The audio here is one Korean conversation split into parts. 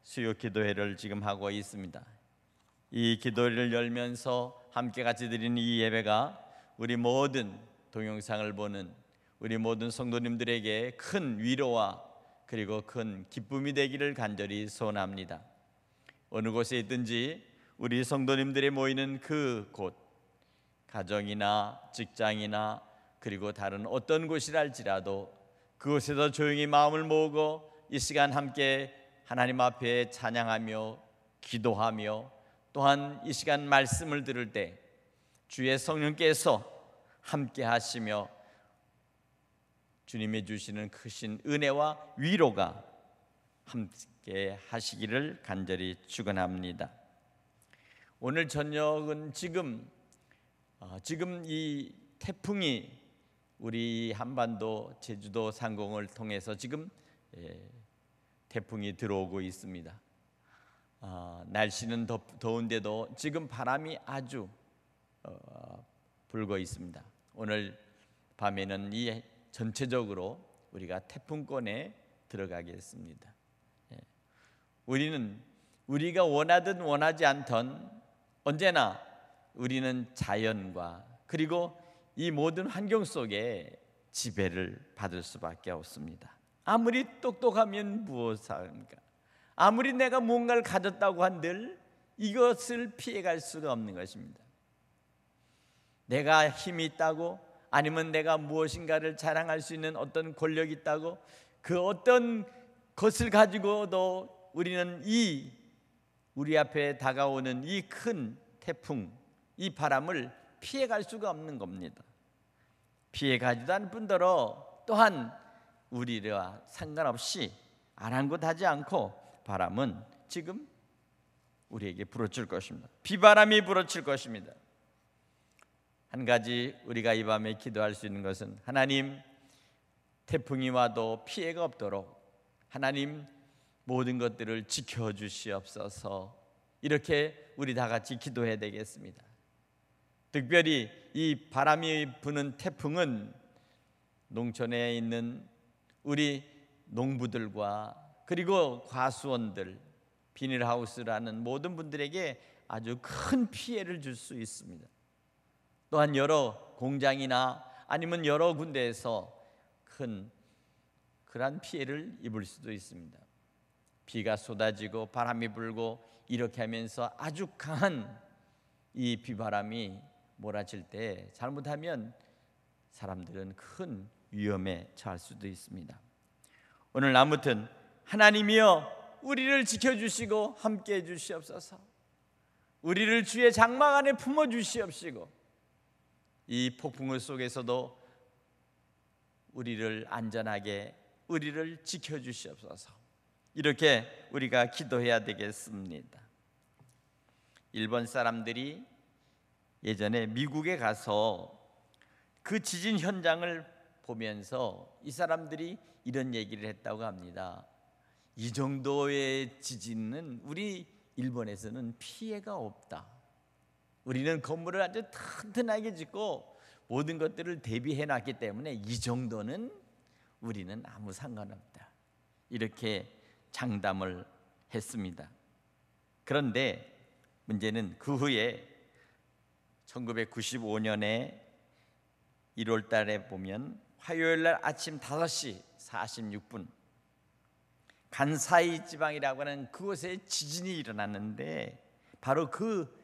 수요 기도회를 지금 하고 있습니다. 이 기도회를 열면서 함께 같이 드리는 이 예배가 우리 모든 동영상을 보는 우리 모든 성도님들에게 큰 위로와 그리고 큰 기쁨이 되기를 간절히 소원합니다. 어느 곳에 있든지 우리 성도님들이 모이는 그 곳, 가정이나 직장이나 그리고 다른 어떤 곳이랄지라도 그곳에서 조용히 마음을 모으고 이 시간 함께 하나님 앞에 찬양하며 기도하며 또한 이 시간 말씀을 들을 때 주의 성령께서 함께 하시며 주님이 주시는 크신 은혜와 위로가 함께 하시기를 간절히 축원합니다. 오늘 저녁은 지금 이 태풍이 우리 한반도 제주도 상공을 통해서 지금 태풍이 들어오고 있습니다. 날씨는 더운데도 지금 바람이 아주 불고 있습니다. 오늘 밤에는 이 전체적으로 우리가 태풍권에 들어가겠습니다. 우리가 원하든 원하지 않던 언제나 우리는 자연과 그리고 이 모든 환경 속에 지배를 받을 수밖에 없습니다. 아무리 똑똑하면 무엇합니까? 아무리 내가 무언가를 가졌다고 한들 이것을 피해갈 수가 없는 것입니다. 내가 힘이 있다고 아니면 내가 무엇인가를 자랑할 수 있는 어떤 권력이 있다고 그 어떤 것을 가지고도 우리는 우리 앞에 다가오는 이 큰 태풍, 이 바람을 피해갈 수가 없는 겁니다. 피해가지도 않을 뿐더러 또한 우리와 상관없이 아랑곳하지 않고 바람은 지금 우리에게 불어칠 것입니다. 비바람이 불어칠 것입니다. 한 가지 우리가 이 밤에 기도할 수 있는 것은 하나님, 태풍이 와도 피해가 없도록 하나님 모든 것들을 지켜주시옵소서. 이렇게 우리 다 같이 기도해야 되겠습니다. 특별히 이 바람이 부는 태풍은 농촌에 있는 우리 농부들과 그리고 과수원들, 비닐하우스라는 모든 분들에게 아주 큰 피해를 줄 수 있습니다. 또한 여러 공장이나 아니면 여러 군데에서 큰 그러한 피해를 입을 수도 있습니다. 비가 쏟아지고 바람이 불고 이렇게 하면서 아주 강한 이 비바람이 몰아칠 때 잘못하면 사람들은 큰 위험에 처할 수도 있습니다. 오늘 아무튼 하나님이여 우리를 지켜주시고 함께해 주시옵소서. 우리를 주의 장막 안에 품어주시옵시고 이 폭풍우 속에서도 우리를 안전하게 우리를 지켜주시옵소서. 이렇게 우리가 기도해야 되겠습니다. 일본 사람들이 예전에 미국에 가서 그 지진 현장을 보면서 이 사람들이 이런 얘기를 했다고 합니다. 이 정도의 지진은 우리 일본에서는 피해가 없다. 우리는 건물을 아주 튼튼하게 짓고 모든 것들을 대비해 놨기 때문에 이 정도는 우리는 아무 상관없다. 이렇게 장담을 했습니다. 그런데 문제는 그 후에 1995년에 1월 달에 보면 화요일 날 아침 5시 46분 간사이 지방이라고 하는 그곳에 지진이 일어났는데 바로 그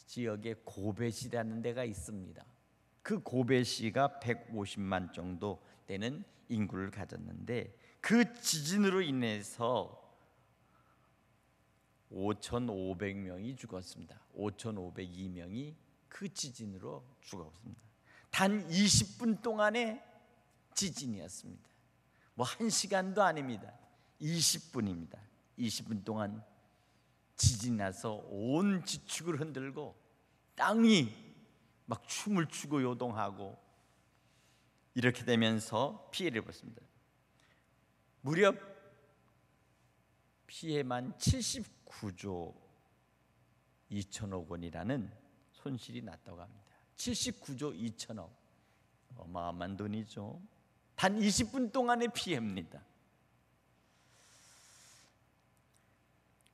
지역에 고베시라는 데가 있습니다. 그 고베시가 150만 정도 되는 인구를 가졌는데 그 지진으로 인해서 5,500명이 죽었습니다. 5,502명이 그 지진으로 죽었습니다. 단 20분 동안의 지진이었습니다. 뭐 1시간도 아닙니다. 20분입니다. 20분 동안 지진이 나서 온 지축을 흔들고 땅이 막 춤을 추고 요동하고 이렇게 되면서 피해를 입었습니다. 무려 피해만 79조 2천억 원이라는 손실이 났다고 합니다. 79조 2천억, 어마어마한 돈이죠. 단 20분 동안의 피해입니다.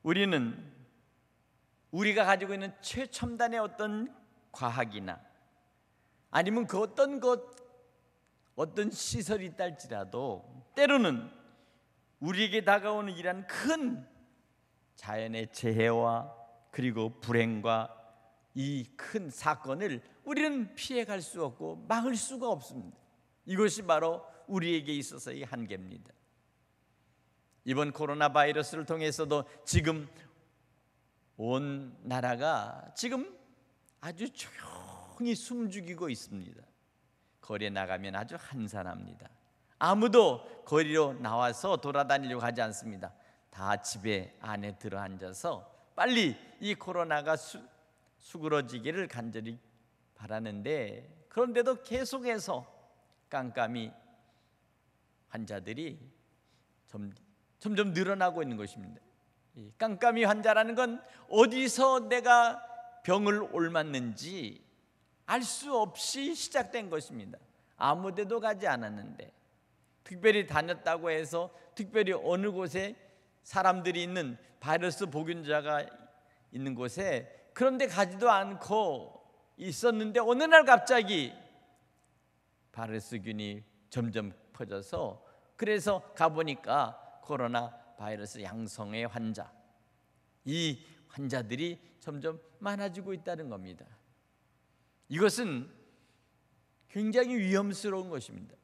우리는 우리가 가지고 있는 최첨단의 어떤 과학이나 아니면 그 어떤 시설이 있다 할지라도 때로는 우리에게 다가오는 이러한 큰 자연의 재해와 그리고 불행과 이 큰 사건을 우리는 피해갈 수 없고 막을 수가 없습니다. 이것이 바로 우리에게 있어서의 한계입니다. 이번 코로나 바이러스를 통해서도 지금 온 나라가 지금 아주 조용히 숨죽이고 있습니다. 거리에 나가면 아주 한산합니다. 아무도 거리로 나와서 돌아다니려고 하지 않습니다. 다 집에 안에 들어 앉아서 빨리 이 코로나가 수그러지기를 간절히 바라는데, 그런데도 계속해서 깜깜이 환자들이 점점 늘어나고 있는 것입니다. 이 깜깜이 환자라는 건 어디서 내가 병을 옮았는지 알 수 없이 시작된 것입니다. 아무 데도 가지 않았는데, 특별히 다녔다고 해서 특별히 어느 곳에 사람들이 있는 바이러스 보균자가 있는 곳에 그런데 가지도 않고 있었는데 어느 날 갑자기 바이러스균이 점점 퍼져서, 그래서 가보니까 코로나 바이러스 양성의 환자, 이 환자들이 점점 많아지고 있다는 겁니다. 이것은 굉장히 위험스러운 것입니다.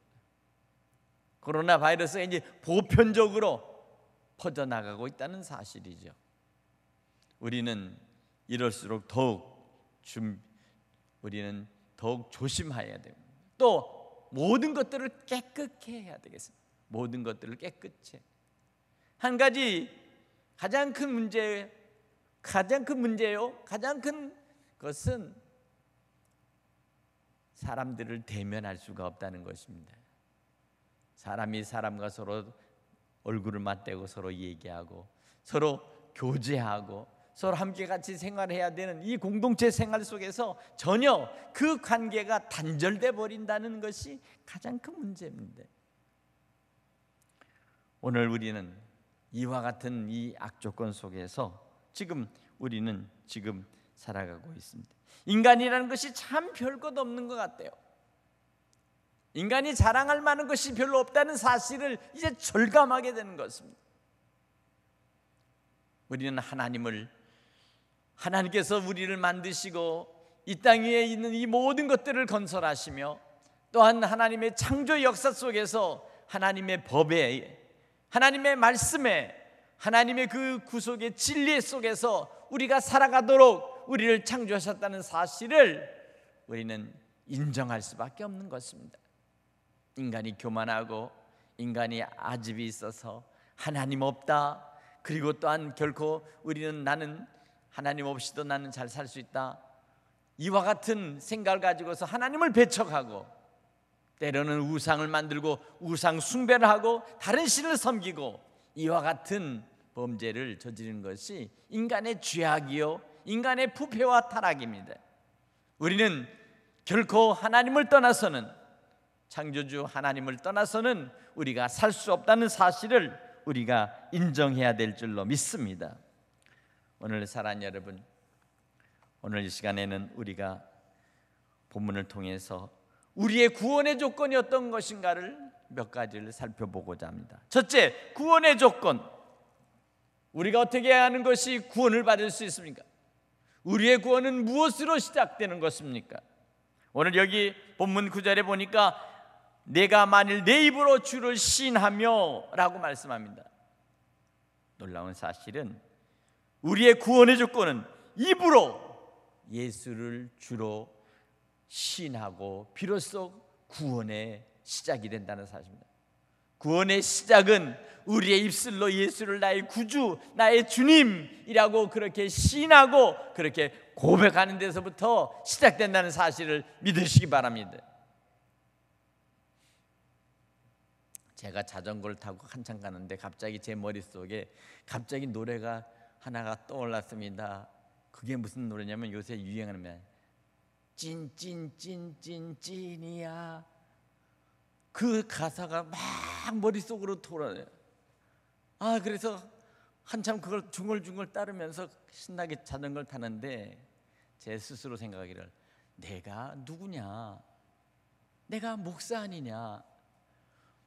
코로나 바이러스가 이제 보편적으로 퍼져나가고 있다는 사실이죠. 우리는 이럴수록 우리는 더욱 조심해야 되고, 또 모든 것들을 깨끗게 해야 되겠습니다. 모든 것들을 깨끗이. 한 가지 가장 큰 문제예요. 가장 큰 것은 사람들을 대면할 수가 없다는 것입니다. 사람이 사람과 서로 얼굴을 맞대고 서로 얘기하고 서로 교제하고 서로 함께 같이 생활해야 되는 이 공동체 생활 속에서 전혀 그 관계가 단절돼 버린다는 것이 가장 큰 문제입니다. 오늘 우리는 이와 같은 이 악조건 속에서 우리는 지금 살아가고 있습니다. 인간이라는 것이 참 별것 없는 것 같아요. 인간이 자랑할 만한 것이 별로 없다는 사실을 이제 절감하게 되는 것입니다. 우리는 하나님께서 우리를 만드시고 이 땅 위에 있는 이 모든 것들을 건설하시며, 또한 하나님의 창조 역사 속에서 하나님의 법에, 하나님의 말씀에, 하나님의 그 구속의 진리 속에서 우리가 살아가도록 우리를 창조하셨다는 사실을 우리는 인정할 수밖에 없는 것입니다. 인간이 교만하고 인간이 아집이 있어서 하나님 없다, 그리고 또한 결코 나는 하나님 없이도 나는 잘 살 수 있다, 이와 같은 생각을 가지고서 하나님을 배척하고 때로는 우상을 만들고 우상 숭배를 하고 다른 신을 섬기고 이와 같은 범죄를 저지르는 것이 인간의 죄악이요 인간의 부패와 타락입니다. 우리는 결코 하나님을 떠나서는, 창조주 하나님을 떠나서는 우리가 살 수 없다는 사실을 우리가 인정해야 될 줄로 믿습니다. 오늘 사랑하는 여러분, 오늘 이 시간에는 우리가 본문을 통해서 우리의 구원의 조건이 어떤 것인가를 몇 가지를 살펴보고자 합니다. 첫째, 구원의 조건. 우리가 어떻게 하는 것이 구원을 받을 수 있습니까? 우리의 구원은 무엇으로 시작되는 것입니까? 오늘 여기 본문 9절에 보니까 내가 만일 내 입으로 주를 시인하며 라고 말씀합니다. 놀라운 사실은 우리의 구원의 조건은 입으로 예수를 주로 시인하고 비로소 구원의 시작이 된다는 사실입니다. 구원의 시작은 우리의 입술로 예수를 나의 구주, 나의 주님이라고 그렇게 시인하고 그렇게 고백하는 데서부터 시작된다는 사실을 믿으시기 바랍니다. 제가 자전거를 타고 한참 가는데 갑자기 제 머릿속에 갑자기 노래가 하나가 떠올랐습니다. 그게 무슨 노래냐면 요새 유행하는 노래, 찐이야. 그 가사가 막 머릿속으로 돌아요. 그래서 한참 그걸 중얼중얼 따르면서 신나게 자전거를 타는데 제 스스로 생각하기를, 내가 누구냐? 내가 목사 아니냐?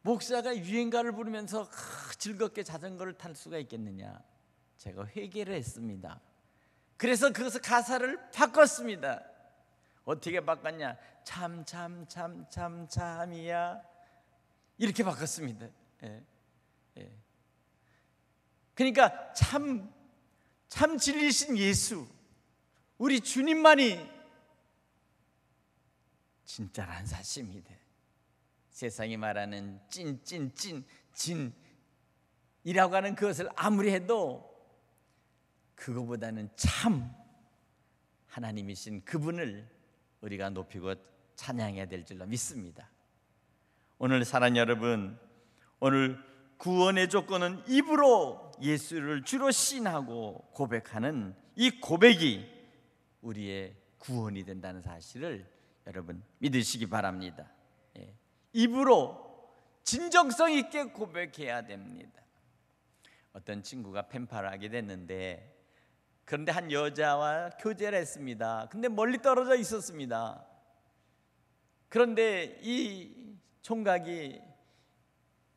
목사가 유행가를 부르면서 즐겁게 자전거를 탈 수가 있겠느냐? 제가 회개를 했습니다. 그래서 그것을 가사를 바꿨습니다. 어떻게 바꿨냐? 참이야, 이렇게 바꿨습니다. 그러니까 참 진리신 예수, 우리 주님만이 진짜란 사실입니다. 세상이 말하는 진이라고 하는 그것을 아무리 해도 그거보다는 참 하나님이신 그분을 우리가 높이고 찬양해야 될 줄로 믿습니다. 오늘 사랑하는 여러분, 오늘 구원의 조건은 입으로 예수를 주로 시인하고 고백하는 이 고백이 우리의 구원이 된다는 사실을 여러분 믿으시기 바랍니다. 입으로 진정성 있게 고백해야 됩니다. 어떤 친구가 펜팔을 하게 됐는데, 그런데 한 여자와 교제를 했습니다. 근데 멀리 떨어져 있었습니다. 그런데 이 총각이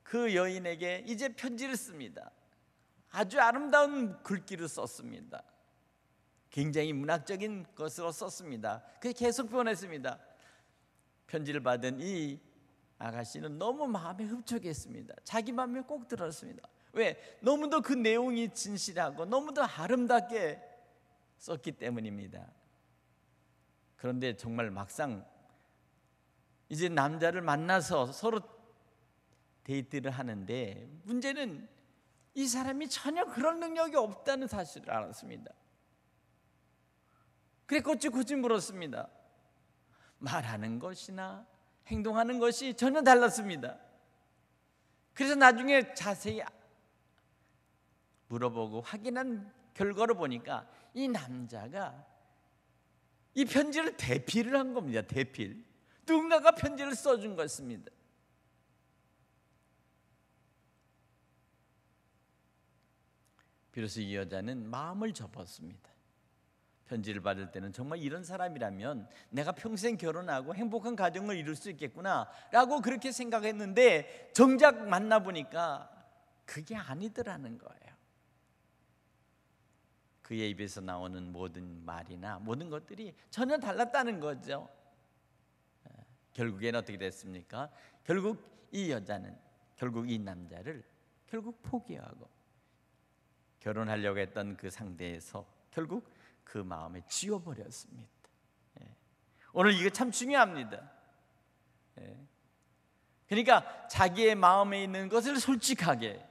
그 여인에게 이제 편지를 씁니다. 아주 아름다운 글귀를 썼습니다. 굉장히 문학적인 것으로 썼습니다. 그래서 계속 보냈습니다. 편지를 받은 이 아가씨는 너무 마음에 흡족했습니다. 자기 마음에 꼭 들었습니다. 왜? 너무도 그 내용이 진실하고 너무도 아름답게 썼기 때문입니다. 그런데 정말 막상 이제 남자를 만나서 서로 데이트를 하는데, 문제는 이 사람이 전혀 그런 능력이 없다는 사실을 알았습니다. 그래 꼬치꼬치 물었습니다. 말하는 것이나 행동하는 것이 전혀 달랐습니다. 그래서 나중에 자세히 물어보고 확인한 결과를 보니까 이 남자가 이 편지를 대필을 한 겁니다. 대필. 누군가가 편지를 써준 것입니다. 비로소 이 여자는 마음을 접었습니다. 편지를 받을 때는 정말 이런 사람이라면 내가 평생 결혼하고 행복한 가정을 이룰 수 있겠구나 라고 그렇게 생각했는데, 정작 만나보니까 그게 아니더라는 거예요. 그의 입에서 나오는 모든 말이나 모든 것들이 전혀 달랐다는 거죠. 결국엔 어떻게 됐습니까? 결국 이 여자는 결국 이 남자를 결국 포기하고 결혼하려고 했던 그 상대에서 결국 그 마음에 지워버렸습니다. 오늘 이거 참 중요합니다. 그러니까 자기의 마음에 있는 것을 솔직하게,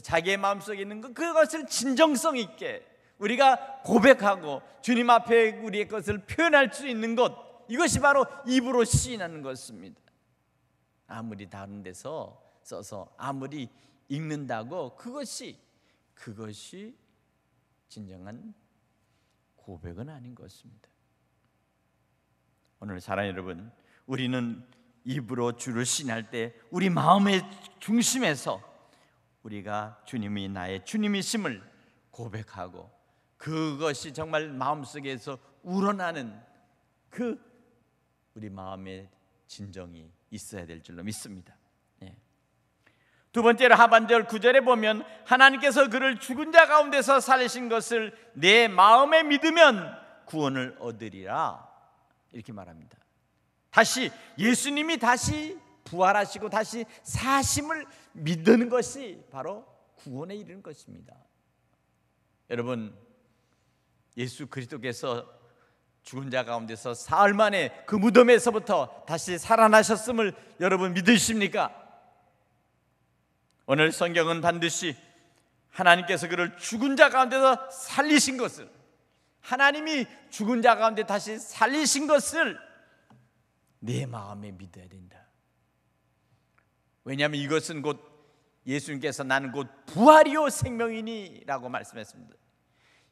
자기의 마음속에 있는 것, 그것을 진정성 있게 우리가 고백하고 주님 앞에 우리의 것을 표현할 수 있는 것, 이것이 바로 입으로 시인하는 것입니다. 아무리 다른 데서 써서 아무리 읽는다고 그것이 진정한 고백은 아닌 것입니다. 오늘 사랑하는 여러분, 우리는 입으로 주를 시인할 때 우리 마음의 중심에서 우리가 주님이 나의 주님이심을 고백하고 그것이 정말 마음속에서 우러나는 그 우리 마음의 진정이 있어야 될 줄로 믿습니다. 두 번째로 하반절 9절에 보면 하나님께서 그를 죽은 자 가운데서 살리신 것을 내 마음에 믿으면 구원을 얻으리라, 이렇게 말합니다. 다시 예수님이 다시 부활하시고 다시 사심을 믿는 것이 바로 구원에 이르는 것입니다. 여러분, 예수 그리스도께서 죽은 자 가운데서 사흘 만에 그 무덤에서부터 다시 살아나셨음을 여러분 믿으십니까? 오늘 성경은 반드시 하나님께서 그를 죽은 자 가운데서 살리신 것을, 하나님이 죽은 자 가운데 다시 살리신 것을 내 마음에 믿어야 된다. 왜냐하면 이것은 곧 예수님께서 나는 곧 부활이요 생명이니 라고 말씀했습니다.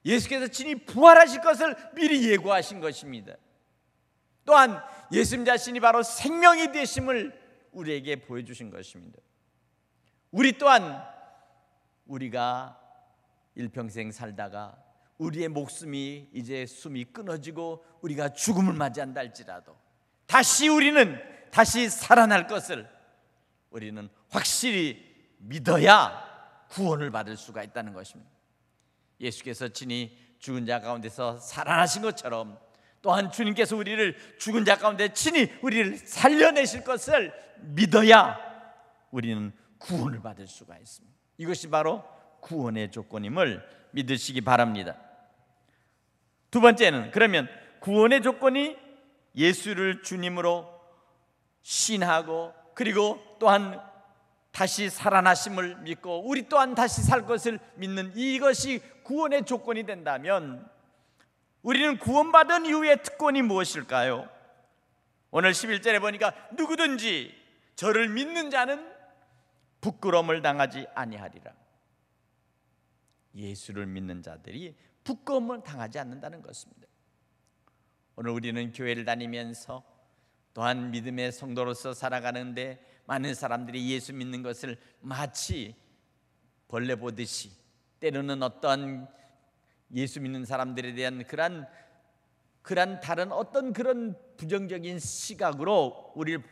예수께서 친히 부활하실 것을 미리 예고하신 것입니다. 또한 예수님 자신이 바로 생명이 되심을 우리에게 보여주신 것입니다. 우리 또한 우리가 일평생 살다가 우리의 목숨이 이제 숨이 끊어지고 우리가 죽음을 맞이한다 할지라도 우리는 다시 살아날 것을 우리는 확실히 믿어야 구원을 받을 수가 있다는 것입니다. 예수께서 친히 죽은 자 가운데서 살아나신 것처럼 또한 주님께서 우리를 죽은 자 가운데 친히 우리를 살려내실 것을 믿어야 우리는 구원을 받을 수가 있습니다. 이것이 바로 구원의 조건임을 믿으시기 바랍니다. 두 번째는, 그러면 구원의 조건이 예수를 주님으로 신하고 그리고 또한 다시 살아나심을 믿고 우리 또한 다시 살 것을 믿는 이것이 구원의 조건이 된다면 우리는 구원받은 이후의 특권이 무엇일까요? 오늘 11절에 보니까 누구든지 저를 믿는 자는 부끄러움을 당하지 아니하리라. 예수를 믿는 자들이 부끄러움을 당하지 않는다는 것입니다. 오늘 우리는 교회를 다니면서 또한 믿음의 성도로서 살아가는데 많은 사람들이 예수 믿는 것을 마치 벌레 보듯이, 때로는 어떠한 예수 믿는 사람들에 대한 그런 다른 어떤 그런 부정적인 시각으로 우리를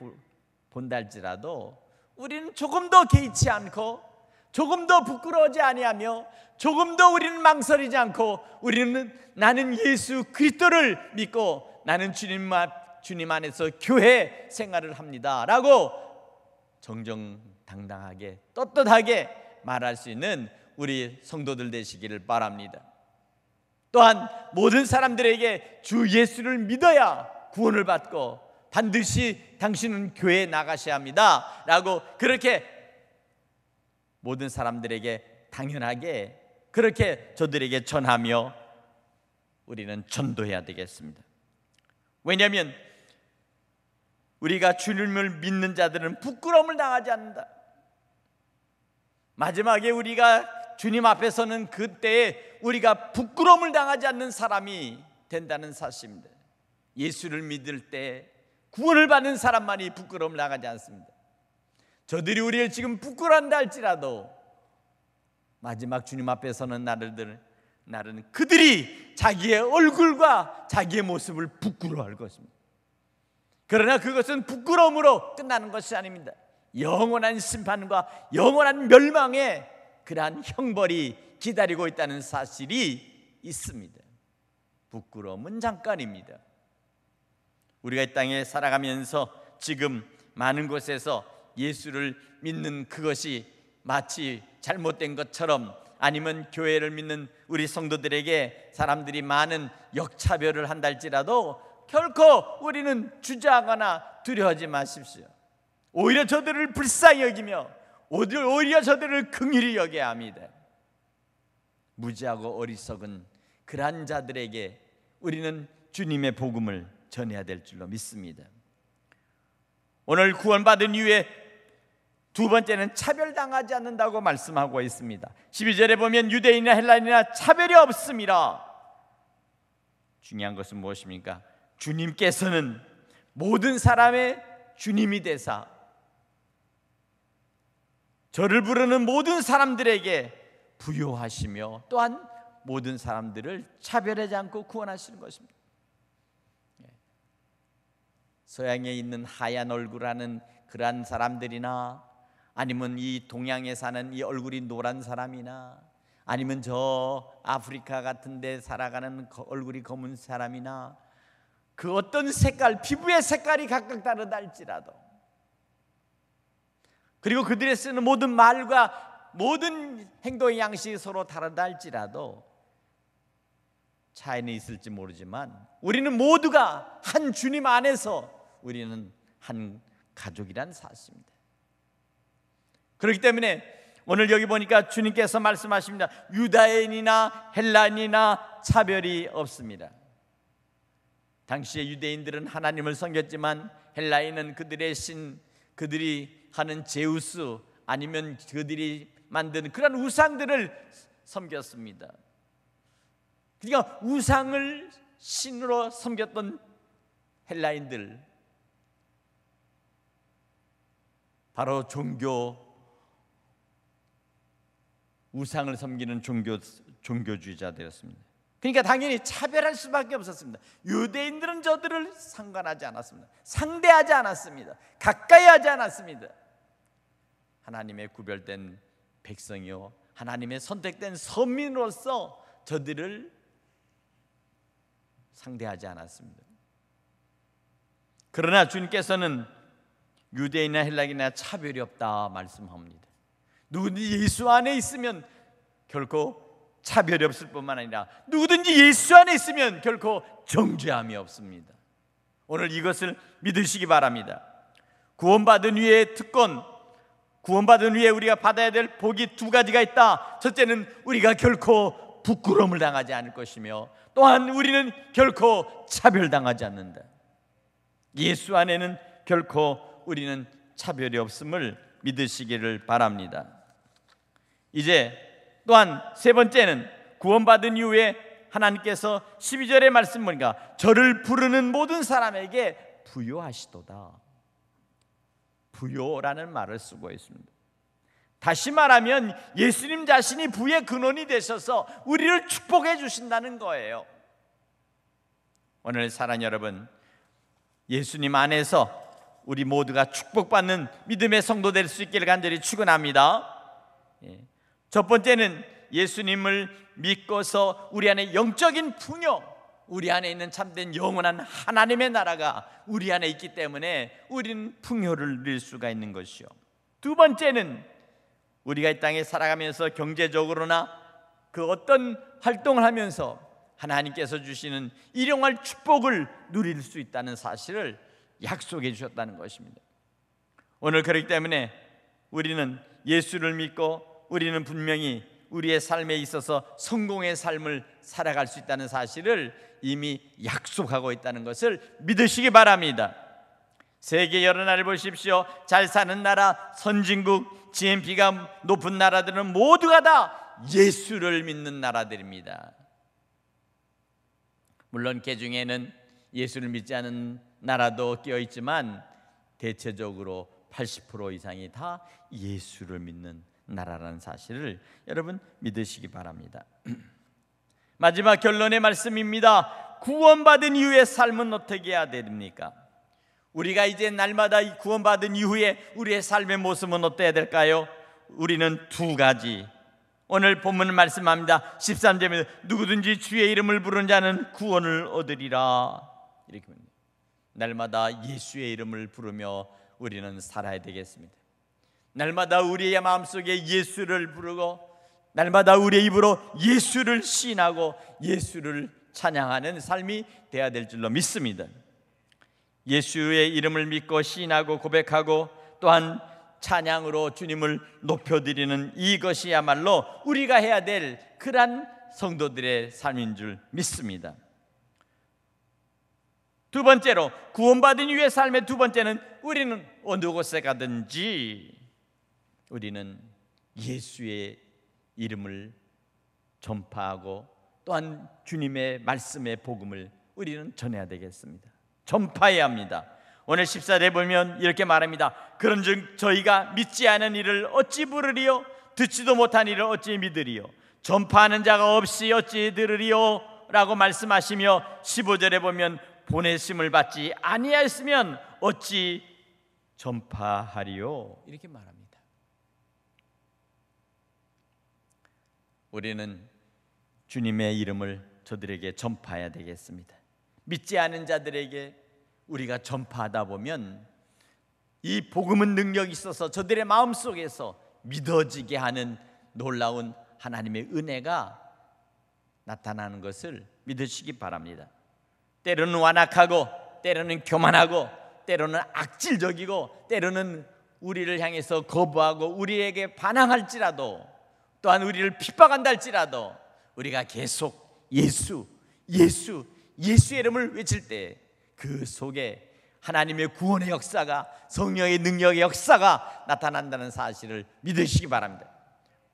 본다 할지라도 우리는 조금 더 개의치 않고 조금 더 부끄러워하지 아니하며 조금 더 우리는 망설이지 않고 우리는 나는 예수 그리스도를 믿고 나는 주님 안에서 교회 생활을 합니다 라고 정정당당하게 떳떳하게 말할 수 있는 우리 성도들 되시기를 바랍니다. 또한 모든 사람들에게 주 예수를 믿어야 구원을 받고 반드시 당신은 교회에 나가셔야 합니다 라고 그렇게 모든 사람들에게 당연하게 그렇게 저들에게 전하며 우리는 전도해야 되겠습니다. 왜냐하면 우리가 주님을 믿는 자들은 부끄러움을 당하지 않는다. 마지막에 우리가 주님 앞에 서는 그때에 우리가 부끄러움을 당하지 않는 사람이 된다는 사실입니다. 예수를 믿을 때 구원을 받는 사람만이 부끄러움을 당하지 않습니다. 저들이 우리를 지금 부끄러워한다 할지라도 마지막 주님 앞에 서는 날은 그들이 자기의 얼굴과 자기의 모습을 부끄러워할 것입니다. 그러나 그것은 부끄러움으로 끝나는 것이 아닙니다. 영원한 심판과 영원한 멸망의 그러한 형벌이 기다리고 있다는 사실이 있습니다. 부끄러움은 잠깐입니다. 우리가 이 땅에 살아가면서 지금 많은 곳에서 예수를 믿는 그것이 마치 잘못된 것처럼 아니면 교회를 믿는 우리 성도들에게 사람들이 많은 역차별을 한다 할지라도 결코 우리는 주저하거나 두려워하지 마십시오. 오히려 저들을 불쌍히 여기며 오히려 저들을 긍휼히 여겨야 합니다. 무지하고 어리석은 그러한 자들에게 우리는 주님의 복음을 전해야 될 줄로 믿습니다. 오늘 구원받은 이후에 두 번째는 차별당하지 않는다고 말씀하고 있습니다. 12절에 보면 유대인이나 헬라인이나 차별이 없음이라. 중요한 것은 무엇입니까? 주님께서는 모든 사람의 주님이 되사 저를 부르는 모든 사람들에게 부요하시며 또한 모든 사람들을 차별하지 않고 구원하시는 것입니다. 서양에 있는 하얀 얼굴하는 그러한 사람들이나 아니면 이 동양에 사는 이 얼굴이 노란 사람이나 아니면 저 아프리카 같은 데 살아가는 얼굴이 검은 사람이나 그 어떤 색깔, 피부의 색깔이 각각 다르다 할지라도 그리고 그들이 쓰는 모든 말과 모든 행동의 양식이 서로 다르다 할지라도 차이는 있을지 모르지만 우리는 모두가 한 주님 안에서 우리는 한 가족이란 사실입니다. 그렇기 때문에 오늘 여기 보니까 주님께서 말씀하십니다. 유다인이나 헬라인이나 차별이 없습니다. 당시의 유대인들은 하나님을 섬겼지만 헬라인은 그들의 신, 그들이 하는 제우스 아니면 그들이 만든 그런 우상들을 섬겼습니다. 그러니까 우상을 신으로 섬겼던 헬라인들, 바로 종교 우상을 섬기는 종교주의자들이었습니다. 그러니까 당연히 차별할 수밖에 없었습니다. 유대인들은 저들을 상관하지 않았습니다. 상대하지 않았습니다. 가까이 하지 않았습니다. 하나님의 구별된 백성이요, 하나님의 선택된 선민으로서 저들을 상대하지 않았습니다. 그러나 주님께서는 유대인이나 헬라인이나 차별이 없다 말씀합니다. 누구든지 예수 안에 있으면 결코 차별이 없을 뿐만 아니라 누구든지 예수 안에 있으면 결코 정죄함이 없습니다. 오늘 이것을 믿으시기 바랍니다. 구원받은 후의 특권, 구원받은 후에 우리가 받아야 될 복이 두 가지가 있다. 첫째는 우리가 결코 부끄러움을 당하지 않을 것이며, 또한 우리는 결코 차별당하지 않는다. 예수 안에는 결코 우리는 차별이 없음을 믿으시기를 바랍니다. 이제 또한 세 번째는 구원받은 이후에 하나님께서 12절의 말씀 보니까 저를 부르는 모든 사람에게 부요하시도다. 부요라는 말을 쓰고 있습니다. 다시 말하면 예수님 자신이 부의 근원이 되셔서 우리를 축복해 주신다는 거예요. 오늘 사랑하는 여러분, 예수님 안에서 우리 모두가 축복받는 믿음의 성도 될 수 있기를 간절히 축원합니다. 첫 번째는 예수님을 믿고서 우리 안에 영적인 풍요, 우리 안에 있는 참된 영원한 하나님의 나라가 우리 안에 있기 때문에 우리는 풍요를 누릴 수가 있는 것이요. 두 번째는 우리가 이 땅에 살아가면서 경제적으로나 그 어떤 활동을 하면서 하나님께서 주시는 일용할 축복을 누릴 수 있다는 사실을 약속해 주셨다는 것입니다. 오늘 그렇기 때문에 우리는 예수를 믿고 우리는 분명히 우리의 삶에 있어서 성공의 삶을 살아갈 수 있다는 사실을 이미 약속하고 있다는 것을 믿으시기 바랍니다. 세계 여러 나라를 보십시오. 잘 사는 나라, 선진국, GNP가 높은 나라들은 모두가 다 예수를 믿는 나라들입니다. 물론 그 중에는 예수를 믿지 않은 나라도 끼어 있지만 대체적으로 80% 이상이 다 예수를 믿는 나라라는 사실을 여러분 믿으시기 바랍니다. 마지막 결론의 말씀입니다. 구원받은 이후의 삶은 어떻게 해야 됩니까? 우리가 이제 날마다 구원받은 이후에 우리의 삶의 모습은 어때야 될까요? 우리는 두 가지, 오늘 본문을 말씀합니다. 13절에 누구든지 주의 이름을 부르는 자는 구원을 얻으리라. 이렇게 봅니다. 날마다 예수의 이름을 부르며 우리는 살아야 되겠습니다. 날마다 우리의 마음속에 예수를 부르고 날마다 우리의 입으로 예수를 시인하고 예수를 찬양하는 삶이 되어야 될 줄로 믿습니다. 예수의 이름을 믿고 시인하고 고백하고 또한 찬양으로 주님을 높여드리는 이것이야말로 우리가 해야 될 그러한 성도들의 삶인 줄 믿습니다. 두 번째로, 구원받은 이후의 삶의 두 번째는 우리는 어느 곳에 가든지 우리는 예수의 이름을 전파하고 또한 주님의 말씀의 복음을 우리는 전해야 되겠습니다. 전파해야 합니다. 오늘 14절에 보면 이렇게 말합니다. 그런즉 저희가 믿지 않은 이를 어찌 부르리요? 듣지도 못한 이를 어찌 믿으리요? 전파하는 자가 없이 어찌 들으리요? 라고 말씀하시며 15절에 보면 보내심을 받지 아니하였으면 어찌 전파하리요? 이렇게 말합니다. 우리는 주님의 이름을 저들에게 전파해야 되겠습니다. 믿지 않은 자들에게 우리가 전파하다 보면 이 복음은 능력이 있어서 저들의 마음속에서 믿어지게 하는 놀라운 하나님의 은혜가 나타나는 것을 믿으시기 바랍니다. 때로는 완악하고 때로는 교만하고 때로는 악질적이고 때로는 우리를 향해서 거부하고 우리에게 반항할지라도 또한 우리를 핍박한다 할지라도 우리가 계속 예수의 이름을 외칠 때 그 속에 하나님의 구원의 역사가, 성령의 능력의 역사가 나타난다는 사실을 믿으시기 바랍니다.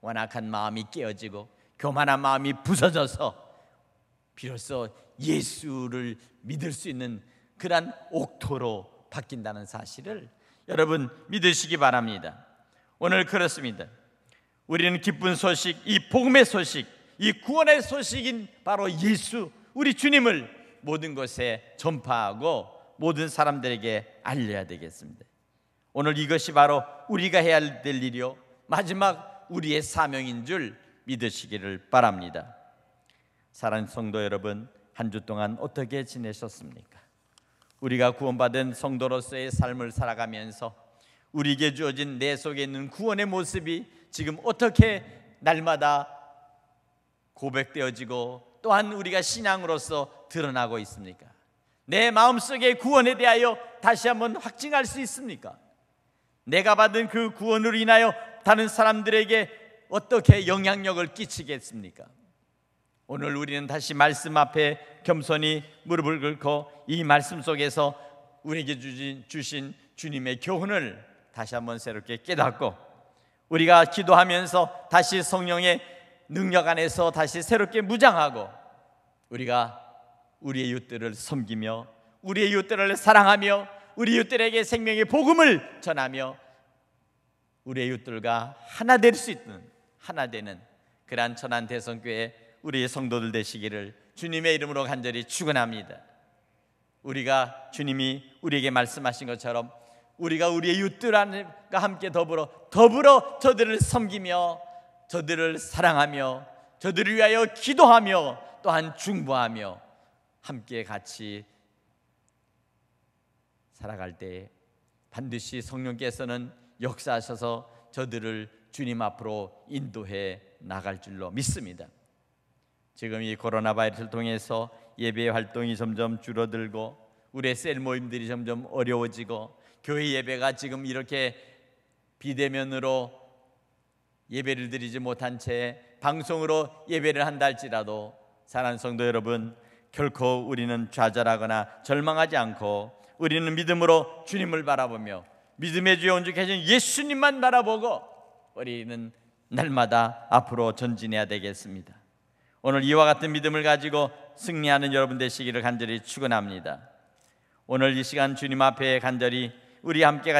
완악한 마음이 깨어지고 교만한 마음이 부서져서 비로소 예수를 믿을 수 있는 그러한 옥토로 바뀐다는 사실을 여러분 믿으시기 바랍니다. 오늘 그렇습니다. 우리는 기쁜 소식, 이 복음의 소식, 이 구원의 소식인 바로 예수, 우리 주님을 모든 곳에 전파하고 모든 사람들에게 알려야 되겠습니다. 오늘 이것이 바로 우리가 해야 될 일이요, 마지막 우리의 사명인 줄 믿으시기를 바랍니다. 사랑하는 성도 여러분, 한 주 동안 어떻게 지내셨습니까? 우리가 구원받은 성도로서의 삶을 살아가면서 우리에게 주어진 내 속에 있는 구원의 모습이 지금 어떻게 날마다 고백되어지고 또한 우리가 신앙으로서 드러나고 있습니까? 내 마음속의 구원에 대하여 다시 한번 확증할 수 있습니까? 내가 받은 그 구원으로 인하여 다른 사람들에게 어떻게 영향력을 끼치겠습니까? 오늘 우리는 다시 말씀 앞에 겸손히 무릎을 꿇고 이 말씀 속에서 우리에게 주신 주님의 교훈을 다시 한번 새롭게 깨닫고, 우리가 기도하면서 다시 성령의 능력 안에서 다시 새롭게 무장하고, 우리가 우리의 이웃들을 섬기며 우리의 이웃들을 사랑하며 우리 이웃들에게 생명의 복음을 전하며 우리의 이웃들과 하나 될 수 있는, 하나 되는 그러한 천안 대성교회 우리의 성도들 되시기를 주님의 이름으로 간절히 축원합니다. 우리가 주님이 우리에게 말씀하신 것처럼 우리가 우리의 이웃들과 함께 더불어 저들을 섬기며 저들을 사랑하며 저들을 위하여 기도하며 또한 중보하며 함께 같이 살아갈 때 반드시 성령께서는 역사하셔서 저들을 주님 앞으로 인도해 나갈 줄로 믿습니다. 지금 이 코로나 바이러스를 통해서 예배 활동이 점점 줄어들고 우리의 셀 모임들이 점점 어려워지고 교회 예배가 지금 이렇게 비대면으로 예배를 드리지 못한 채 방송으로 예배를 한다 할지라도 사랑하는 성도 여러분, 결코 우리는 좌절하거나 절망하지 않고 우리는 믿음으로 주님을 바라보며 믿음의 주에 온전케 예수님만 바라보고 우리는 날마다 앞으로 전진해야 되겠습니다. 오늘 이와 같은 믿음을 가지고 승리하는 여러분 되시기를 간절히 축원합니다. 오늘 이 시간 주님 앞에 간절히 우리 함께